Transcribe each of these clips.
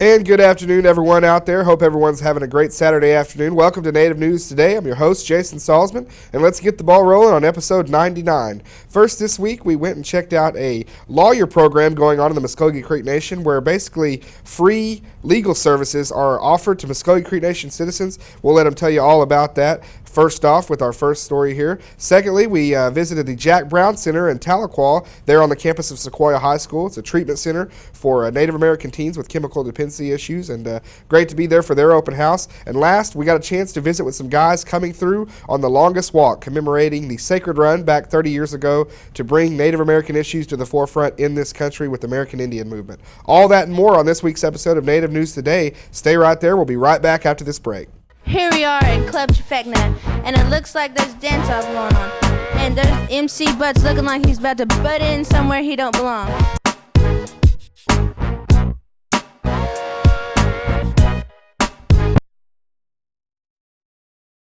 And good afternoon, everyone out there. Hope everyone's having a great Saturday afternoon. Welcome to Native News Today. I'm your host, Jason Salzman, and let's get the ball rolling on episode 99. First, this week, we went and checked out a lawyer program going on in the Muskogee Creek Nation where basically free legal services are offered to Muskogee Creek Nation citizens. We'll let them tell you all about that. First off, with our first story here. Secondly, we visited the Jack Brown Center in Tahlequah, there on the campus of Sequoia High School. It's a treatment center for Native American teens with chemical dependency issues, and great to be there for their open house. And last, we got a chance to visit with some guys coming through on the longest walk, commemorating the Sacred Run back 30 years ago to bring Native American issues to the forefront in this country with the American Indian movement. All that and more on this week's episode of Native News Today. Stay right there. We'll be right back after this break. Here we are in Club Trifecta, and it looks like there's dance-off going on. And there's MC Butts looking like he's about to butt in somewhere he don't belong.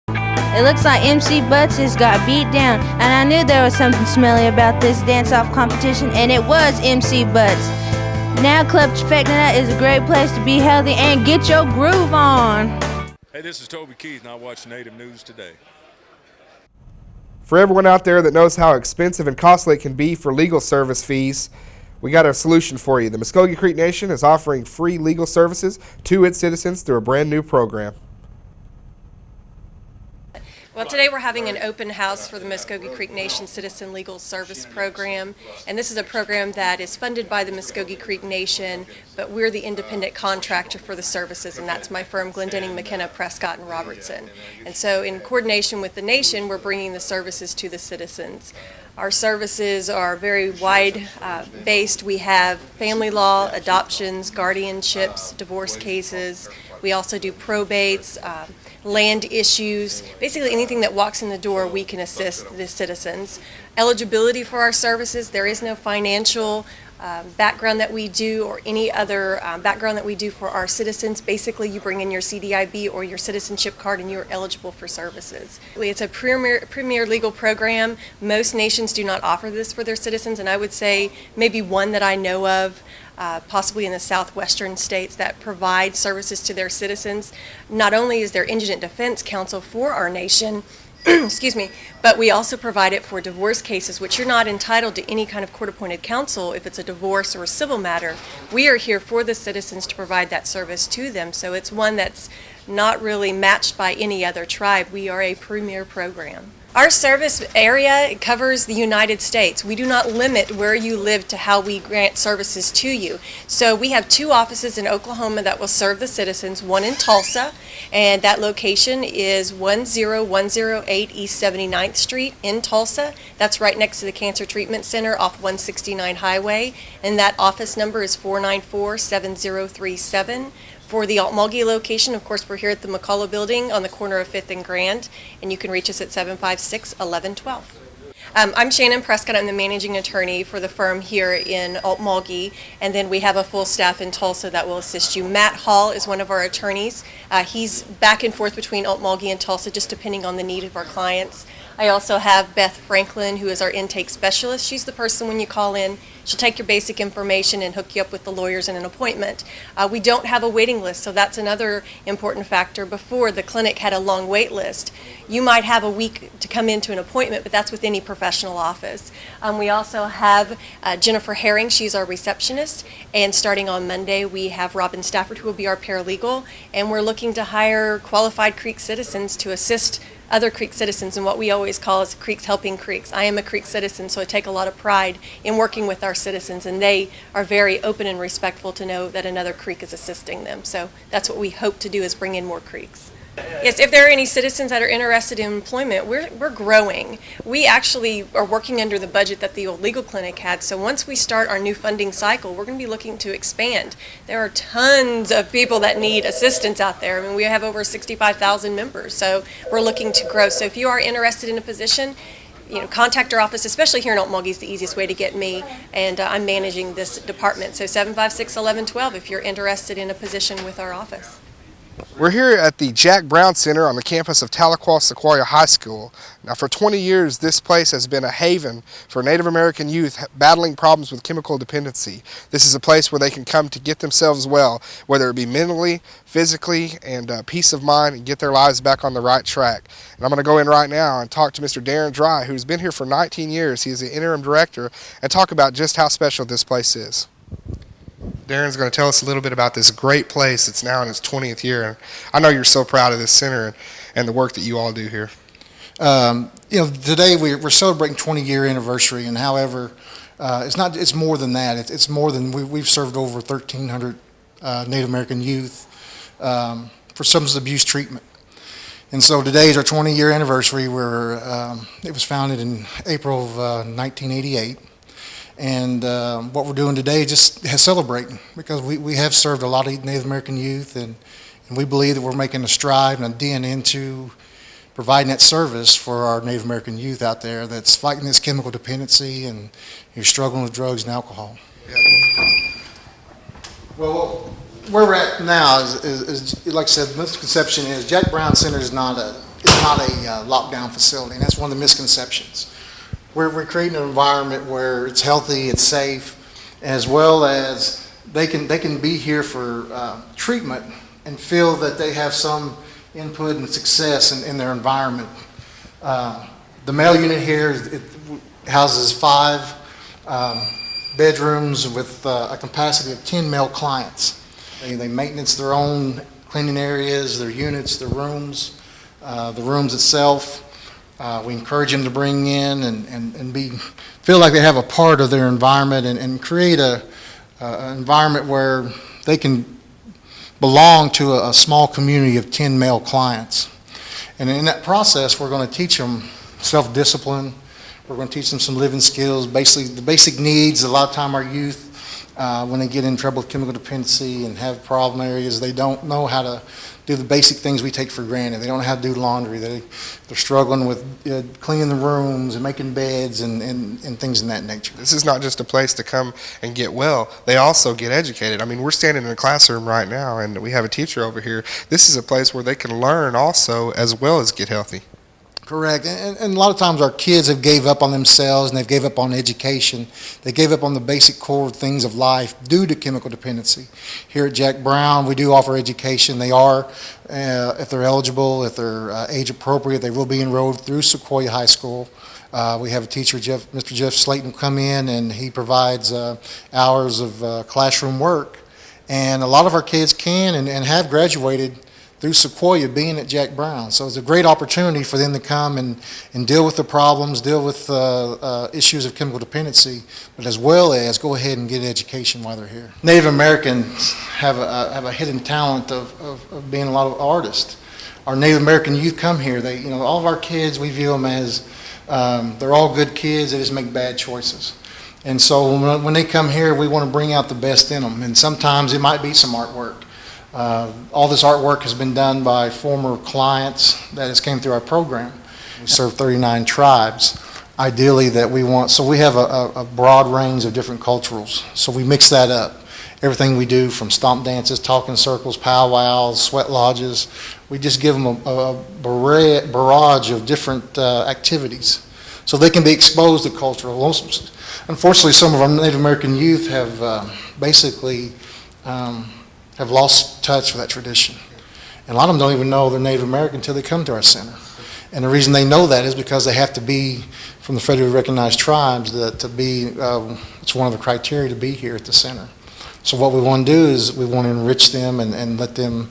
It looks like MC Butts has got beat down, and I knew there was something smelly about this dance-off competition, and it was MC Butts. Now Club Trifecta is a great place to be healthy and get your groove on. Hey, this is Toby Keith, and I watch Native News Today. For everyone out there that knows how expensive and costly it can be for legal service fees, we got a solution for you. The Muskogee Creek Nation is offering free legal services to its citizens through a brand new program. Well, today we're having an open house for the Muskogee Creek Nation Citizen Legal Service Program, and this is a program that is funded by the Muskogee Creek Nation, but we're the independent contractor for the services, and that's my firm, Glendenning, McKenna, Prescott, and Robertson. And so in coordination with the nation, we're bringing the services to the citizens. Our services are very wide-based. We have family law, adoptions, guardianships, divorce cases. We also do probates, land issues, basically anything that walks in the door, we can assist the citizens. Eligibility for our services, there is no financial background that we do or any other background that we do for our citizens. Basically, you bring in your CDIB or your citizenship card and you're eligible for services. It's a premier legal program. Most nations do not offer this for their citizens, and I would say maybe one that I know of, possibly in the southwestern states, that provide services to their citizens. Not only is there indigent defense counsel for our nation, excuse me, but we also provide it for divorce cases, which you're not entitled to any kind of court-appointed counsel if it's a divorce or a civil matter. We are here for the citizens to provide that service to them, so it's one that's not really matched by any other tribe. We are a premier program. Our service area covers the United States. We do not limit where you live to how we grant services to you. So we have 2 offices in Oklahoma that will serve the citizens, one in Tulsa, and that location is 10108 East 79th Street in Tulsa. That's right next to the Cancer Treatment Center off 169 Highway, and that office number is 494-7037. For the Altmalgi location, of course, we're here at the McCullough Building on the corner of 5th and Grand, and you can reach us at 756-1112. I'm Shannon Prescott. I'm the managing attorney for the firm here in Altmalgi, and then we have a full staff in Tulsa that will assist you. Matt Hall is one of our attorneys. He's back and forth between Altmalgi and Tulsa, just depending on the need of our clients. I also have Beth Franklin, who is our intake specialist. She's the person when you call in, she'll take your basic information and hook you up with the lawyers and an appointment. We don't have a waiting list, so that's another important factor. Before, the clinic had a long wait list. You might have a week to come into an appointment, but that's with any professional office. We also have Jennifer Herring. She's our receptionist, and starting on Monday, we have Robin Stafford, who will be our paralegal, and we're looking to hire qualified Creek citizens to assist other Creek citizens in what we always call as Creeks helping Creeks. I am a Creek citizen, so I take a lot of pride in working with our citizens, and they are very open and respectful to know that another Creek is assisting them. So that's what we hope to do, is bring in more Creeks. Yes, if there are any citizens that are interested in employment, we're growing. We actually are working under the budget that the old legal clinic had, so once we start our new funding cycle, we're going to be looking to expand. There are tons of people that need assistance out there. I mean, we have over 65,000 members, so we're looking to grow. So if you are interested in a position, contact our office, especially here in Altmalgi is the easiest way to get me, and I'm managing this department. So 756-1112 if you're interested in a position with our office. We're here at the Jack Brown Center on the campus of Tahlequah Sequoia High School. Now, for 20 years, this place has been a haven for Native American youth battling problems with chemical dependency. This is a place where they can come to get themselves well, whether it be mentally, physically, and peace of mind, and get their lives back on the right track. And I'm going to go in right now and talk to Mr. Darren Dry, who's been here for 19 years. He's the interim director, and talk about just how special this place is. Darren's going to tell us a little bit about this great place that's now in its 20th year. And I know you're so proud of this center and the work that you all do here. Today we're celebrating 20-year anniversary, and however, it's more than that. It's more than we've served over 1,300 Native American youth for substance abuse treatment. And so today is our 20-year anniversary. It was founded in April of 1988. And what we're doing today is just celebrating, because we have served a lot of Native American youth, and we believe that we're making a stride and a dent into providing that service for our Native American youth out there that's fighting this chemical dependency and you're struggling with drugs and alcohol. Yeah. Well, where we're at now is like I said, the misconception is Jack Brown Center is not a lockdown facility, and that's one of the misconceptions. We're creating an environment where it's healthy, it's safe, as well as they can be here for treatment and feel that they have some input and success in their environment. The male unit here houses 5 bedrooms with a capacity of 10 male clients. They maintenance their own cleaning areas, their units, their rooms, the rooms itself. We encourage them to bring in and feel like they have a part of their environment and create an environment where they can belong to a small community of 10 male clients. And in that process, we're going to teach them self-discipline. We're going to teach them some living skills, basically the basic needs. A lot of time our youth, when they get in trouble with chemical dependency and have problem areas, they don't know how to do the basic things we take for granted. They don't know how to do laundry. They're struggling with cleaning the rooms and making beds and things in that nature. This is not just a place to come and get well. They also get educated. I mean, we're standing in a classroom right now, and we have a teacher over here. This is a place where they can learn also as well as get healthy. Correct. And a lot of times our kids have gave up on themselves, and they've gave up on education. They gave up on the basic core things of life due to chemical dependency. Here at Jack Brown, we do offer education. They are, if they're eligible, if they're age appropriate, they will be enrolled through Sequoia High School. We have a teacher, Mr. Jeff Slayton, come in, and he provides hours of classroom work. And a lot of our kids can and have graduated through Sequoia being at Jack Brown. So it's a great opportunity for them to come and deal with the problems, deal with issues of chemical dependency, but as well as go ahead and get education while they're here. Native Americans have a hidden talent of being a lot of artists. Our Native American youth come here. All of our kids, we view them as they're all good kids. They just make bad choices. And so when they come here, we want to bring out the best in them. And sometimes it might be some artwork. All this artwork has been done by former clients that has came through our program. We serve 39 tribes. Ideally that we want, so we have a broad range of different culturals. So we mix that up. Everything we do from stomp dances, talking circles, powwows, sweat lodges, we just give them a barrage of different activities so they can be exposed to cultural. Unfortunately, some of our Native American youth have basically have lost touch with that tradition. And a lot of them don't even know they're Native American until they come to our center. And the reason they know that is because they have to be from the federally recognized tribes it's one of the criteria to be here at the center. So what we want to do is we want to enrich them and let them,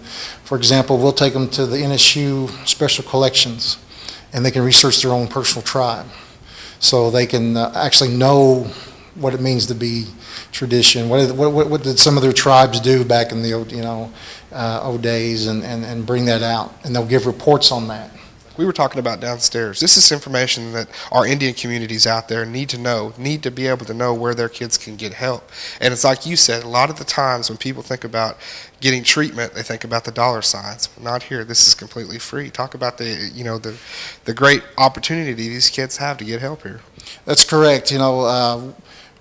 for example, we'll take them to the NSU special collections and they can research their own personal tribe. So they can actually know what it means to be tradition. What did some of their tribes do back in the old days, and bring that out, and they'll give reports on that. We were talking about downstairs. This is information that our Indian communities out there need to know, need to be able to know where their kids can get help. And it's like you said, a lot of the times when people think about getting treatment, they think about the dollar signs. But not here. This is completely free. Talk about the great opportunity these kids have to get help here. That's correct.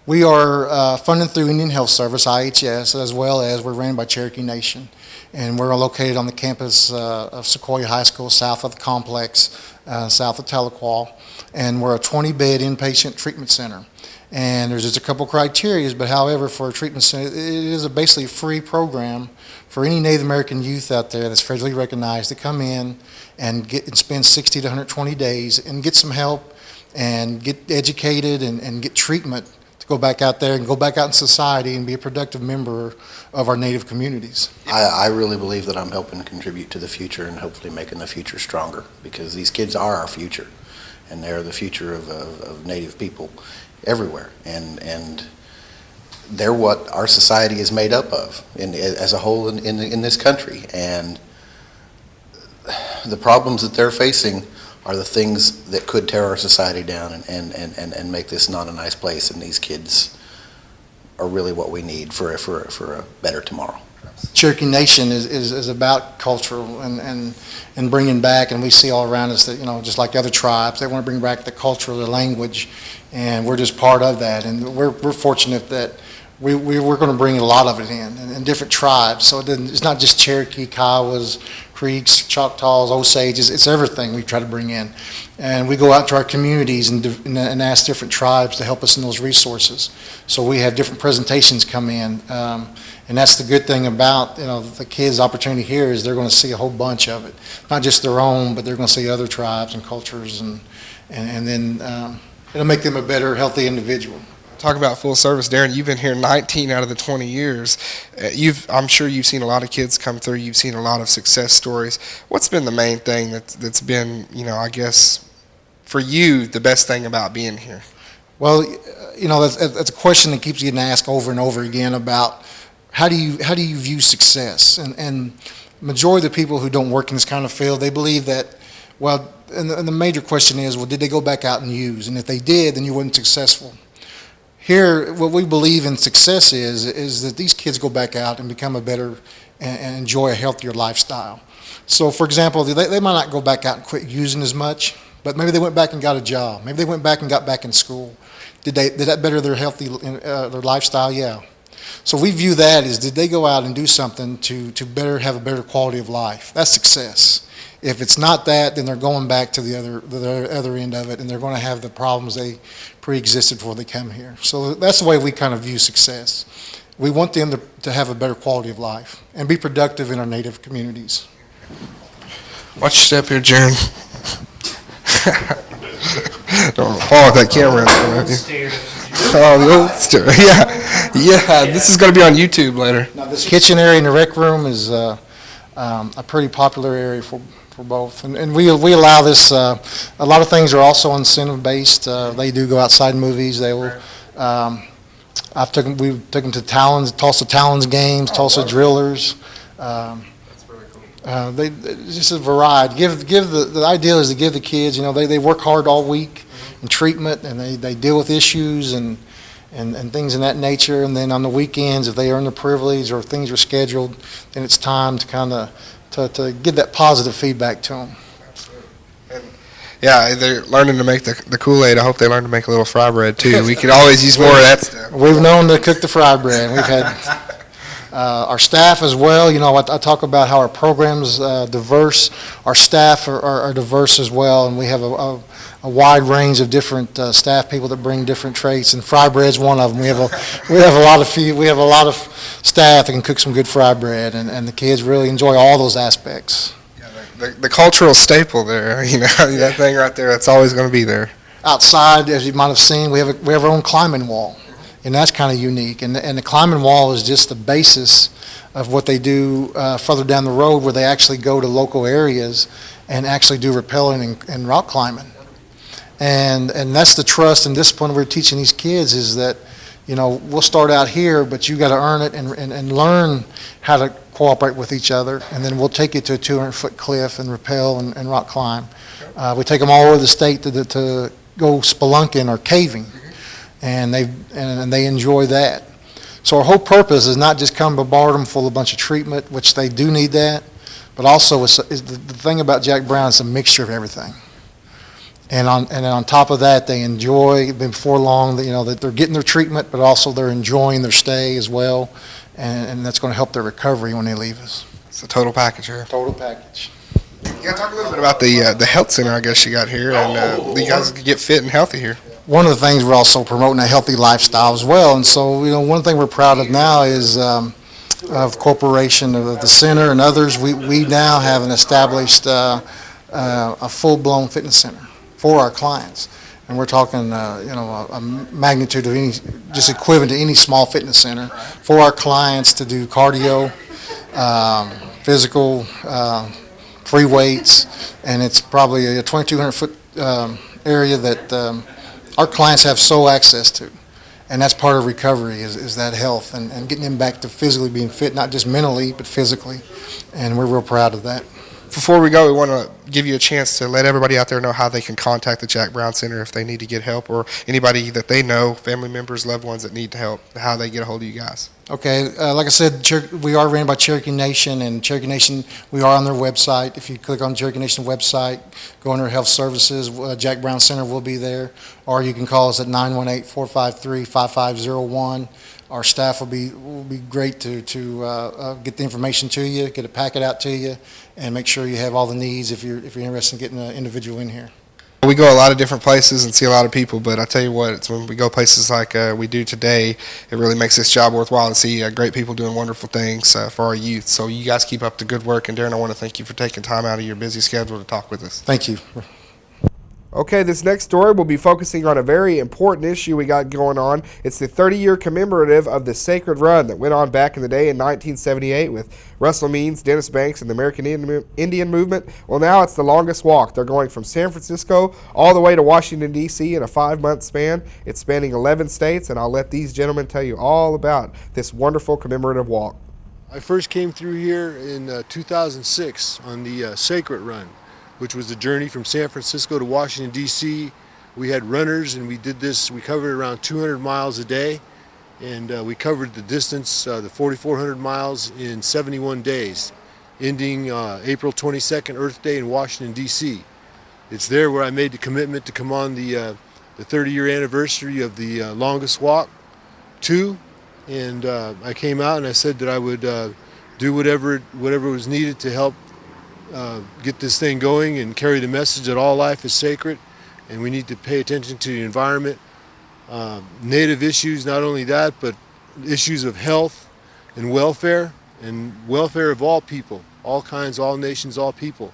We are funded through Indian Health Service, IHS, as well as we're ran by Cherokee Nation. And we're located on the campus of Sequoia High School, south of the complex, south of Tahlequah. And we're a 20-bed inpatient treatment center. And there's just a couple criteria, but however, for a treatment center, it is basically a free program for any Native American youth out there that's federally recognized to come in and spend 60 to 120 days and get some help and get educated and get treatment to go back out there and go back out in society and be a productive member of our Native communities. I really believe that I'm helping contribute to the future and hopefully making the future stronger, because these kids are our future, and they're the future of Native people everywhere, and they're what our society is made up of as a whole in this country. And the problems that they're facing are the things that could tear our society down and make this not a nice place. And these kids are really what we need for a better tomorrow. Cherokee Nation is about cultural and bringing back, and we see all around us that, just like other tribes, they want to bring back the culture, the language, and we're just part of that. And we're fortunate that we're going to bring a lot of it in different tribes. So it's not just Cherokee, Kiowas, Creeks, Choctaws, Osages. It's everything we try to bring in. And we go out to our communities and ask different tribes to help us in those resources. So we have different presentations come in. And that's the good thing about the kids' opportunity here, is they're going to see a whole bunch of it. Not just their own, but they're going to see other tribes and cultures, and then it'll make them a better, healthy individual. Talk about full service, Darren. You've been here 19 out of the 20 years. I'm sure you've seen a lot of kids come through. You've seen a lot of success stories. What's been the main thing that's been, I guess, for you, the best thing about being here? Well, that's a question that keeps getting asked over and over again about how do you view success? And majority of the people who don't work in this kind of field, they believe that, well, and the major question is, well, did they go back out and use? And if they did, then you weren't successful. Here, what we believe in success is that these kids go back out and become a better and enjoy a healthier lifestyle. So, for example, they might not go back out and quit using as much, but maybe they went back and got a job. Maybe they went back and got back in school. Did that better their their lifestyle? Yeah. So we view that as, did they go out and do something to have a better quality of life? That's success. If it's not that, then they're going back to the other end of it, and they're going to have the problems they pre-existed before they come here. So that's the way we kind of view success. We want them to have a better quality of life and be productive in our Native communities. Watch your step here, Jaron. Don't fall with that camera in front of you. Oh, the old stair. Yeah. This is going to be on YouTube later. Now, this kitchen area in the rec room is a pretty popular area for both, and we allow this. A lot of things are also incentive based. They do go outside movies. They will. We took them to Tulsa Talons games, Tulsa Drillers. That's really cool. It's just a variety. The idea is to give the kids. They work hard all week in treatment, and they deal with issues and things in that nature. And then on the weekends, if they earn the privilege or things are scheduled, then it's time to kind of to give that positive feedback to them. Absolutely. And yeah, they're learning to make the Kool-Aid. I hope they learn to make a little fry bread too. We could always use more of that stuff. We've known to cook the fry bread. We've had our staff as well. I talk about how our program's diverse. Our staff are diverse as well, and we have a wide range of different staff people that bring different traits, and fry bread's one of them. We have a lot of staff that can cook some good fry bread, and the kids really enjoy all those aspects. Yeah, the cultural staple there, that thing right there, that's always going to be there. Outside, as you might have seen, we have our own climbing wall, and that's kind of unique. And the climbing wall is just the basis of what they do further down the road, where they actually go to local areas and actually do rappelling and rock climbing. And that's the trust and discipline we're teaching these kids, is that, we'll start out here, but you got to earn it and learn how to cooperate with each other, and then we'll take you to a 200-foot cliff and rappel and rock climb. We take them all over the state to go spelunking or caving, and they enjoy that. So our whole purpose is not just come bombard them full of a bunch of treatment, which they do need that, but also is the thing about Jack Brown is a mixture of everything. And on top of that, they enjoy, before long, that they're getting their treatment, but also they're enjoying their stay as well, and that's going to help their recovery when they leave us. It's a total package here. Total package. You got to talk a little bit about the health center, I guess you got here, and you guys can get fit and healthy here. One of the things, we're also promoting a healthy lifestyle as well, and so one thing we're proud of now is of corporation of the center and others. We now have an established a full-blown fitness center for our clients, and we're talking a magnitude of any, just equivalent to any small fitness center for our clients to do cardio, physical, free weights, and it's probably a 2,200 foot area that our clients have sole access to, and that's part of recovery is that health and getting them back to physically being fit, not just mentally but physically, and we're real proud of that. Before we go, we want to give you a chance to let everybody out there know how they can contact the Jack Brown Center if they need to get help, or anybody that they know, family members, loved ones that need to help, how they get a hold of you guys. Okay, like I said, we are ran by Cherokee Nation, and Cherokee Nation, we are on their website. If you click on the Cherokee Nation website, go under Health Services, Jack Brown Center will be there, or you can call us at 918-453-5501. Our staff will be great to get the information to you, get a packet out to you, and make sure you have all the needs if you're interested in getting an individual in here. We go a lot of different places and see a lot of people, but I tell you what, it's when we go places like we do today, it really makes this job worthwhile to see great people doing wonderful things for our youth. So you guys keep up the good work, and Darren, I want to thank you for taking time out of your busy schedule to talk with us. Thank you. Okay, this next story will be focusing on a very important issue we got going on. It's the 30-year commemorative of the Sacred Run that went on back in the day in 1978 with Russell Means, Dennis Banks, and the American Indian Movement. Well, now it's the longest walk. They're going from San Francisco all the way to Washington, D.C. in a 5-month span. It's spanning 11 states, and I'll let these gentlemen tell you all about this wonderful commemorative walk. I first came through here in 2006 on the Sacred Run, which was the journey from San Francisco to Washington, D.C. We had runners, and we did this. We covered around 200 miles a day, and we covered the distance, the 4,400 miles, in 71 days, ending April 22nd, Earth Day, in Washington, D.C. It's there where I made the commitment to come on the 30-year anniversary of the longest walk, and I came out and I said that I would do whatever was needed to help get this thing going and carry the message that all life is sacred and we need to pay attention to the environment, native issues, not only that, but issues of health and welfare of all people, all kinds, all nations, all people.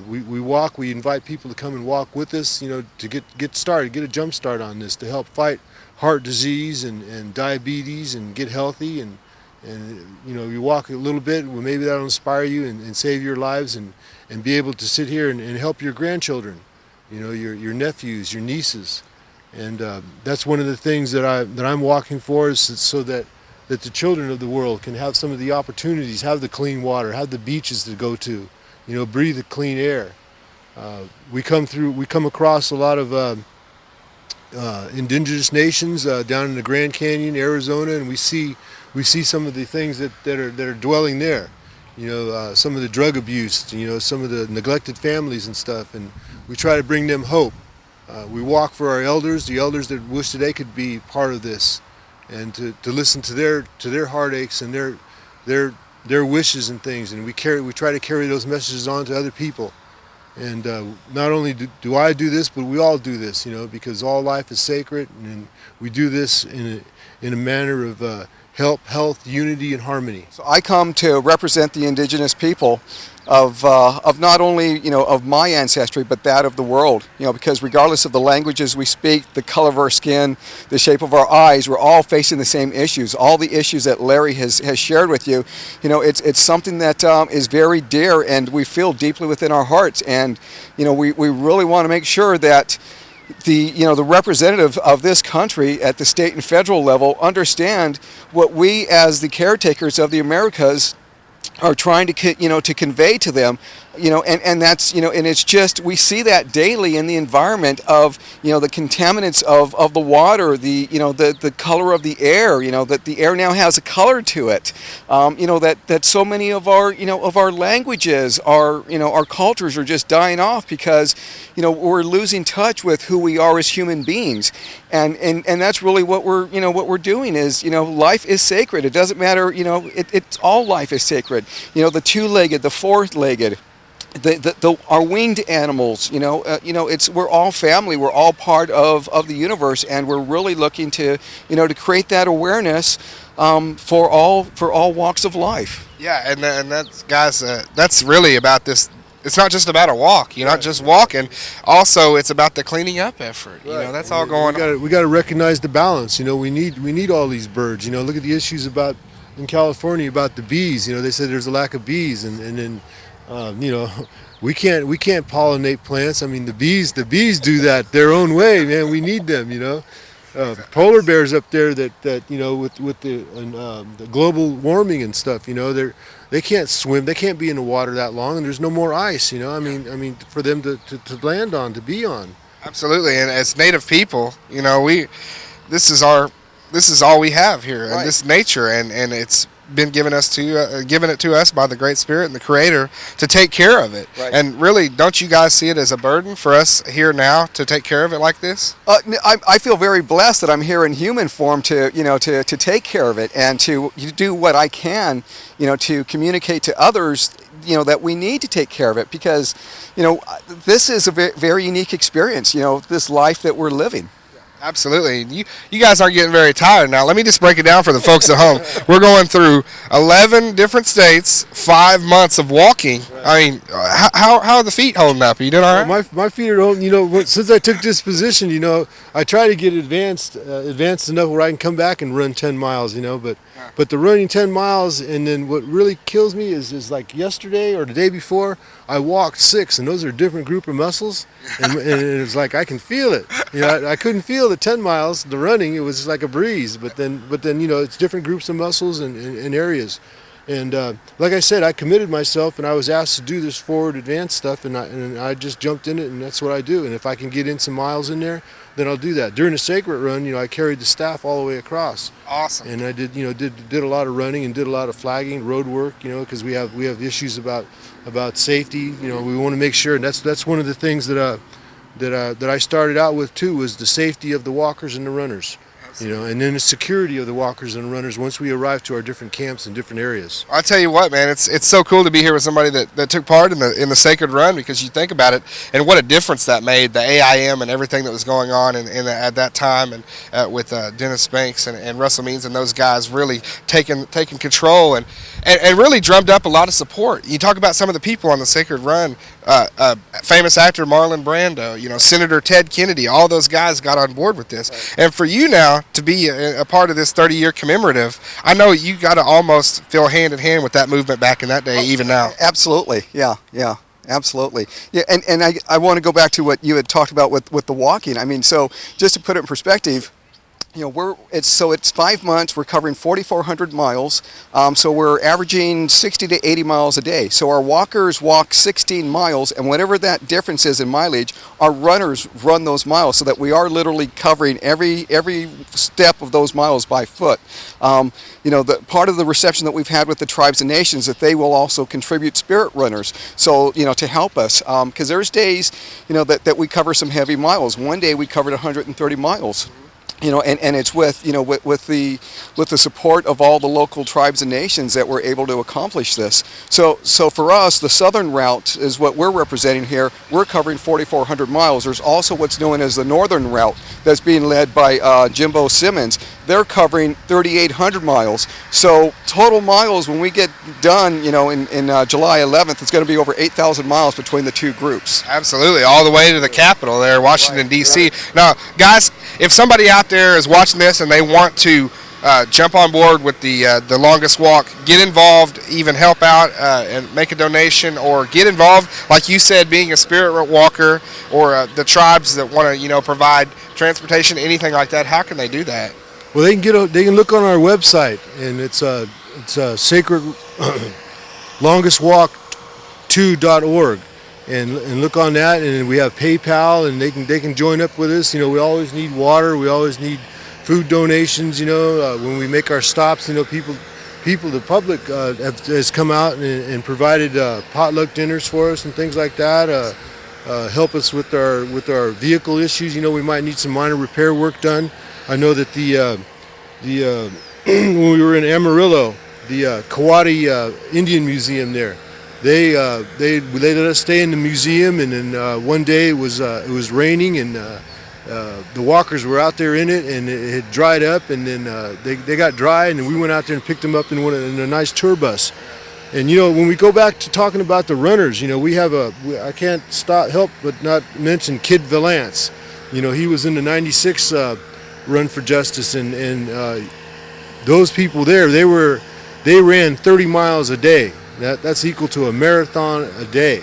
We invite people to come and walk with us, to get started, get a jump start on this, to help fight heart disease and diabetes and get healthy, and you walk a little bit, well, maybe that'll inspire you and save your lives and be able to sit here and help your grandchildren, your nephews, your nieces. And that's one of the things that I'm walking for, is so that the children of the world can have some of the opportunities, have the clean water, have the beaches to go to, breathe the clean air. We come across a lot of indigenous nations down in the Grand Canyon, Arizona, and we see some of the things that are dwelling there. Some of the drug abuse, some of the neglected families and stuff, and we try to bring them hope. We walk for our elders, the elders that wish that they could be part of this, and to listen to their heartaches and their wishes and things, and we try to carry those messages on to other people. And not only do I do this, but we all do this, because all life is sacred, and we do this in a manner of health, unity, and harmony. So I come to represent the indigenous people of not only of my ancestry, but that of the world. Because regardless of the languages we speak, the color of our skin, the shape of our eyes, we're all facing the same issues. All the issues that Larry has shared with you, it's something that is very dear, and we feel deeply within our hearts. And we really want to make sure that the representative of this country at the state and federal level understand what we as the caretakers of the Americas are trying to convey to them, and that's, and it's just, we see that daily in the environment of, the contaminants of the water, the color of the air, that the air now has a color to it, that so many of our languages, our cultures are just dying off because, we're losing touch with who we are as human beings. And that's really what we're doing is, life is sacred. It doesn't matter, it's all life is sacred. The two-legged, the four-legged, our winged animals, we're all family. We're all part of the universe, and we're really looking to, to create that awareness for all walks of life. Yeah, and that's, guys, that's really about this. It's not just about a walk. You're not just walking. Also, it's about the cleaning up effort. Right. That's all going on. We got to recognize the balance. We need all these birds. Look at the issues in California about the bees. They said there's a lack of bees, and then we can't pollinate plants. I mean, the bees do that their own way, man. We need them. Polar bears up there that with the global warming and stuff. They can't swim. They can't be in the water that long, and there's no more ice. I mean, for them to land on, to be on. Absolutely, and as Native people, this is all we have here, right. And this nature, and it's been given it to us by the Great Spirit and the Creator to take care of it. Right. And really, don't you guys see it as a burden for us here now to take care of it like this? I feel very blessed that I'm here in human form to take care of it and to do what I can, to communicate to others, that we need to take care of it because, this is a very unique experience, this life that we're living. Absolutely. You guys aren't getting very tired now. Let me just break it down for the folks at home. We're going through 11 different states, 5 months of walking. Right. I mean, how are the feet holding up? Are you doing all right? Well, my feet are holding, since I took this position, I try to get advanced enough where I can come back and run 10 miles, but the running 10 miles, and then what really kills me is like yesterday or the day before, I walked 6, and those are a different group of muscles, and it's like I can feel it. I couldn't feel the 10 miles, the running. It was like a breeze, but then it's different groups of muscles and areas. And like I said, I committed myself, and I was asked to do this forward advanced stuff, and I just jumped in it, and that's what I do. And if I can get in some miles in there, then I'll do that. During the Sacred Run, I carried the staff all the way across. Awesome. And I did a lot of running and did a lot of flagging, road work, because we have issues about safety. We want to make sure, and that's one of the things that I started out with too, was the safety of the walkers and the runners. And then the security of the walkers and runners once we arrive to our different camps in different areas. I'll tell you what, man, it's so cool to be here with somebody that took part in the Sacred Run, because you think about it and what a difference that made, the AIM and everything that was going on at that time, and with Dennis Banks and Russell Means and those guys really taking control and really drummed up a lot of support. You talk about some of the people on the Sacred Run, famous actor Marlon Brando, Senator Ted Kennedy, all those guys got on board with this. Right. And for you now to be a part of this 30-year commemorative, I know you got to almost feel hand in hand with that movement back in that day, even now. Absolutely, yeah. Absolutely. Yeah, and I want to go back to what you had talked about with the walking. I mean, so just to put it in perspective, it's 5 months. We're covering 4,400 miles. So we're averaging 60 to 80 miles a day. So our walkers walk 16 miles, and whatever that difference is in mileage, our runners run those miles, so that we are literally covering every step of those miles by foot. The part of the reception that we've had with the tribes and nations, that they will also contribute spirit runners. So to help us, because there's days that we cover some heavy miles. One day we covered 130 miles. And it's with the support of all the local tribes and nations that we're able to accomplish this. So for us, the southern route is what we're representing here. We're covering 4,400 miles. There's also what's known as the northern route that's being led by Jimbo Simmons. They're covering 3,800 miles. So total miles when we get done, in July 11th, it's going to be over 8,000 miles between the two groups. Absolutely, all the way to the capital there, Washington, D.C. Right. Now, guys, if somebody out there is watching this and they want to jump on board with the longest walk, get involved, even help out and make a donation, or get involved, like you said, being a spirit walker, or the tribes that want to provide transportation, anything like that, how can they do that? Well, they can look on our website, and it's a Sacred Longest Walk 2.org and look on that, and we have PayPal, and they can join up with us. We always need water, we always need food donations. When we make our stops, people, the public has come out and provided potluck dinners for us and things like that. Help us with our vehicle issues. We might need some minor repair work done. I know that the when we were in Amarillo, the Kawadi Indian Museum there, they let us stay in the museum, and then one day it was raining, and the walkers were out there in it, and it had dried up, and then they got dry, and then we went out there and picked them up in a nice tour bus. And when we go back to talking about the runners, we have I can't help but not mention Kid Valance. He was in the '96 Run for Justice, and those people there, they ran 30 miles a day. That's equal to a marathon a day.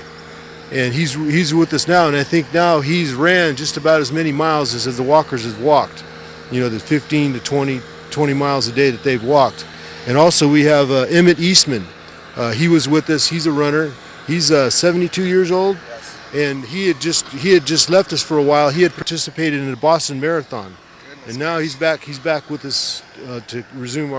And he's with us now, and I think now he's ran just about as many miles as the walkers have walked. The 15 to 20 miles a day that they've walked. And also we have Emmett Eastman. He was with us. He's a runner. He's 72 years old, and he had just left us for a while. He had participated in the Boston Marathon, and now he's back with us to resume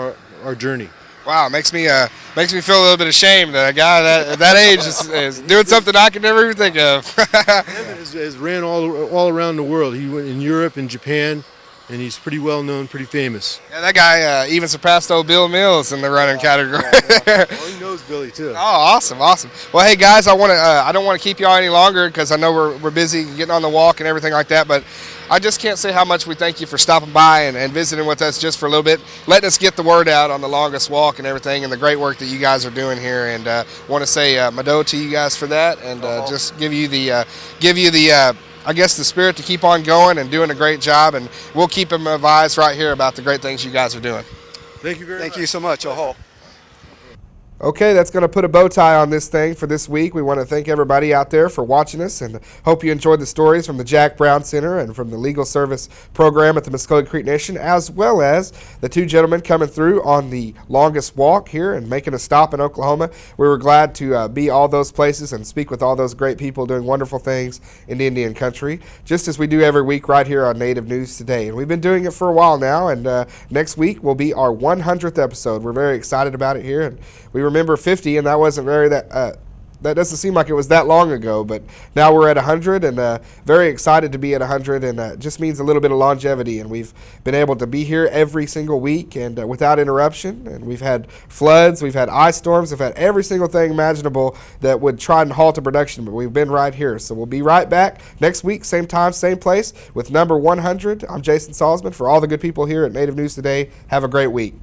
our journey. Wow, makes me feel a little bit ashamed that a guy at that age is doing something I could never even think of. Emmett has ran all around the world. He went in Europe and Japan, and he's pretty well known, pretty famous. Yeah, that guy even surpassed old Bill Mills in the running category. Well, he knows Billy too. Oh, awesome. Well, hey guys, I don't want to keep y'all any longer because I know we're busy getting on the walk and everything like that, but I just can't say how much we thank you for stopping by and visiting with us just for a little bit, letting us get the word out on the longest walk and everything, and the great work that you guys are doing here. And want to say Mado to you guys for that, and just give you the I guess the spirit to keep on going and doing a great job, and we'll keep them advised right here about the great things you guys are doing. Thank you very much. Thank you so much. Oho. Okay, that's going to put a bow tie on this thing for this week. We want to thank everybody out there for watching us, and hope you enjoyed the stories from the Jack Brown Center and from the Legal Service Program at the Muskogee Creek Nation, as well as the two gentlemen coming through on the longest walk here and making a stop in Oklahoma. We were glad to be all those places and speak with all those great people doing wonderful things in the Indian country, just as we do every week right here on Native News Today. And we've been doing it for a while now, and next week will be our 100th episode. We're very excited about it here, and we remember 50, and that wasn't that doesn't seem like it was that long ago, but now we're at 100, and very excited to be at 100, and it just means a little bit of longevity, and we've been able to be here every single week and without interruption, and we've had floods, we've had ice storms, we've had every single thing imaginable that would try and halt a production, but we've been right here. So we'll be right back next week, same time, same place, with number 100. I'm Jason Salzman. For all the good people here at Native News Today, have a great week.